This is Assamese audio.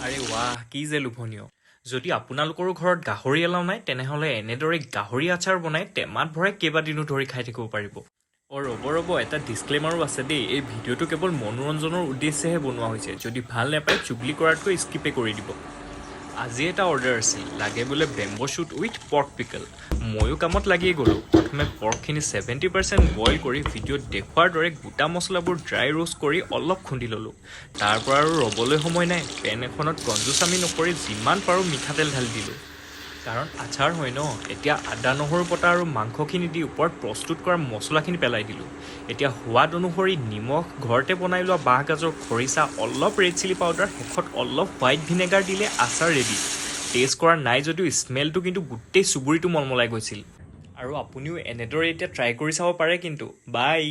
আৰে ৱাহ, কি যে লোভনীয়। যদি আপোনালোকৰো ঘৰত গাহৰি এলাও নাই তেনেহ'লে এনেদৰে গাহৰি আচাৰ বনাই টেমাত ভৰাই কেইবাদিনো ধৰি খাই থাকিব পাৰিব। ৰ'ব এটা ডিছক্লেমাৰো আছে দেই। এই ভিডিঅ'টো কেৱল মনোৰঞ্জনৰ উদ্দেশ্যেহে বনোৱা হৈছে। যদি ভাল নাপায় চুগলি কৰাতকৈ স্কিপে কৰি দিব। আজি এটা অৰ্ডাৰ আছিল, লাগে বোলে bamboo shoot with pork pickle. ময়ো কামত লাগিয়ে গ'লোঁ। প্ৰথমে পৰ্কখিনি 70% বইল কৰি ভিডিঅ'ত দেখুওৱাৰ দৰে গোটা মছলাবোৰ ড্ৰাই ৰোষ্ট কৰি অলপ খুন্দি ল'লোঁ। তাৰ পৰা আৰু ৰ'বলৈ সময় নাই, পেন এখনত কঞ্জুচামি নকৰি যিমান পাৰোঁ মিঠাতেল ঢালি দিলোঁ। কাৰণ আচাৰ হয় ন। এতিয়া আদা নহৰু বটা আৰু মাংসখিনি দি ওপৰত প্ৰস্তুত কৰা মছলাখিনি পেলাই দিলোঁ। এতিয়া সোৱাদ অনুসৰি নিমখ, ঘৰতে বনাই লোৱা বাঁহগাজৰ খৰিচা, অলপ ৰেড চিলি পাউডাৰ, শেষত অলপ হোৱাইট ভিনেগাৰ দিলে আচাৰ ৰেডি। টেষ্ট কৰা নাই যদিও স্মেলটো কিন্তু গোটেই চুবুৰীটো মলমলাই গৈছিল। আৰু আপুনিও এনেদৰে এতিয়া ট্ৰাই কৰি চাব পাৰে কিন্তু। বাই।